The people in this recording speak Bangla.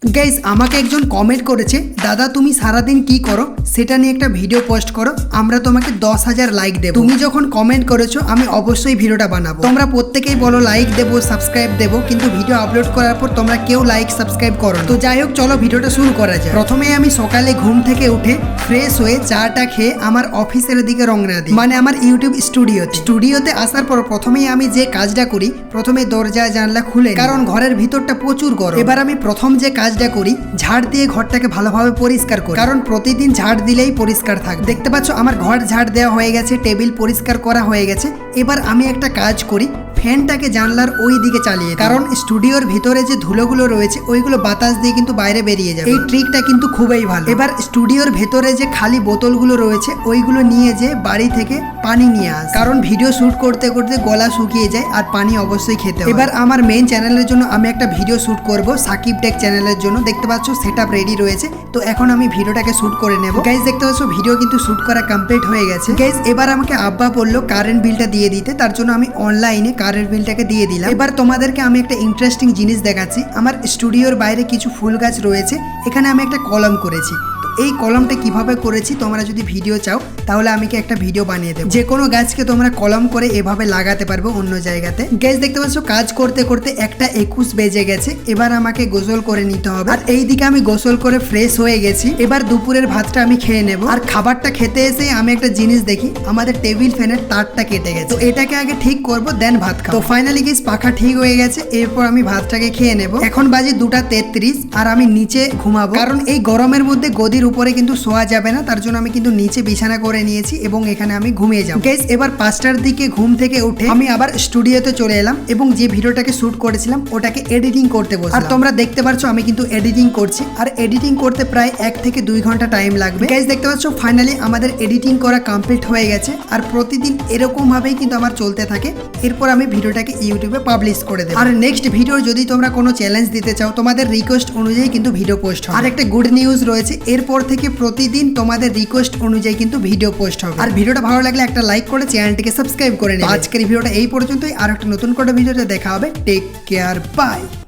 গাইজ আমাকে একজন কমেন্ট করেছে, দাদা তুমি সারাদিন কি করো সেটা নিয়ে একটা ভিডিও পোস্ট করো, আমরা তোমাকে 10,000 লাইক দেবো। তুমি যখন কমেন্ট করেছো আমি অবশ্যই ভিডিওটা বানাবো। তোমরা প্রত্যেকেই বলো লাইক দেবো, সাবস্ক্রাইব দেবো, কিন্তু ভিডিও আপলোড করার পর তোমরা কেউ লাইক সাবস্ক্রাইব করো। তো যাই হোক, চলো ভিডিওটা শুরু করা যায়। প্রথমে আমি সকালে ঘুম থেকে উঠে ফ্রেশ হয়ে চাটা খেয়ে আমার অফিসের দিকে রওনা দিই, মানে আমার ইউটিউব স্টুডিওতে আসার পর প্রথমেই আমি যে কাজটা করি, প্রথমে দরজা জানলা খুলে, কারণ ঘরের ভিতরটা প্রচুর গরম। এবার আমি প্রথম যে কাজটা করি, ঝাড় দিয়ে ঘরটাকে ভালোভাবে পরিষ্কার করি, কারণ প্রতিদিন ঝাড় দিলেই পরিষ্কার থাকে। দেখতে পাচ্ছ আমার ঘর ঝাড় দেওয়া হয়ে গেছে, টেবিল পরিষ্কার করা হয়ে গেছে। এবার আমি একটা কাজ করি, ফ্যানটাকে জানলার ওই দিকে চালিয়ে, কারণ স্টুডিওর ভিতরে যে ধুলোগুলো রয়েছে ওইগুলো বাতাস দিয়ে কিন্তু বাইরে বেরিয়ে যাবে। এই ট্রিকটা কিন্তু খুবই ভালো। এবার স্টুডিওর ভেতরে যে খালি বোতলগুলো রয়েছে ওইগুলো নিয়ে যে বাড়ি থেকে পানি নিয়ে আস, কারণ ভিডিও শুট করতে করতে গলা শুকিয়ে যায় আর পানি অবশ্যই খেতে হয়। এবার আমার মেইন চ্যানেলের জন্য আমি একটা ভিডিও শুট করব, সাকিব টেক চ্যানেলের জন্য। দেখতে পাচ্ছ সেটআপ রেডি রয়েছে, তো এখন আমি ভিডিওটাকে শুট করে নেব। গাইজ দেখতে পাচ্ছ ভিডিও কিন্তু শুট করা কমপ্লিট হয়ে গেছে। গাইজ এবার আমাকে আব্বা বললো কারেন্ট বিলটা দিয়ে দিতে, তার জন্য আমি অনলাইনে কারেন্ট বিলটাকে দিয়ে দিলাম। এবার তোমাদেরকে আমি একটা ইন্টারেস্টিং জিনিস দেখাচ্ছি। আমার স্টুডিওর বাইরে কিছু ফুল গাছ রয়েছে, এখানে আমি একটা কলম করেছি। এই কলমটা কিভাবে করেছি তোমরা যদি ভিডিও চাও তাহলে আমি একটা ভিডিও বানিয়ে দেবো। যে কোনো গাছকে তোমরা কলম করে এভাবে লাগাতে পারবে অন্য জায়গাতে। গাছ দেখতে পাচ্ছ কাজ করতে করতে 1:21 বেজে গেছে। এবার আমাকে গোসল করে নিতে হবে, আর এইদিকে আমি গোসল করে ফ্রেশ হয়ে গেছি। এবার দুপুরের ভাতটা আমি খেয়ে নেব। আর খাবারটা খেতে এসে আমি একটা জিনিস দেখি, আমাদের টেবিল ফ্যানের তারটা কেটে গেছে। তো এটাকে আগে ঠিক করব, দেন ভাত খাবো। তো ফাইনালি গাইস পাখা ঠিক হয়ে গেছে। এরপর আমি ভাতটাকে খেয়ে নেব। এখন বাজে 2:33 আর আমি নিচে ঘুমাবো, কারণ এই গরমের মধ্যে গদির উপরে কিন্তু শোয়া যাবে না, তার জন্য আমি কিন্তু নিচে বিছানা করে নিয়েছি এবং এখানে আমি ঘুমিয়ে যাব। গাইস এবার 5টার দিকে ঘুম থেকে উঠে আমি আবার স্টুডিওতে চলে এলাম এবং যে ভিডিওটাকে শুট করেছিলাম ওটাকে এডিটিং করতে বসলাম। আর তোমরা দেখতে পাচ্ছ আমি কিন্তু এডিটিং করছি, আর এডিটিং করতে প্রায় 1 থেকে 2 ঘন্টা টাইম লাগবে। গাইস দেখতে পাচ্ছ ফাইনালি আমাদের এডিটিং করা কমপ্লিট হয়ে গেছে, আর প্রতিদিন এরকম ভাবেই কিন্তু আমার চলতে থাকে। এরপর আমি ভিডিওটাকে ইউটিউবে পাবলিশ করে দেব। আর নেক্সট ভিডিও যদি তোমরা কোনো চ্যালেঞ্জ দিতে চাও, তোমাদের রিকোয়েস্ট অনুযায়ী কিন্তু ভিডিও পোস্ট হবে। আর একটা গুড নিউজ রয়েছে, এরপর থেকে প্রতিদিন তোমাদের রিকোয়েস্ট অনুযায়ী কিন্তু ভিডিও পোস্ট হবে। আর ভিডিওটা ভালো লাগলে একটা লাইক করে চ্যানেলটিকে সাবস্ক্রাইব করে নেবে। আজকের ভিডিওটা এই পর্যন্তই, আর একটা নতুন করে ভিডিওতে দেখা হবে। Take care, by.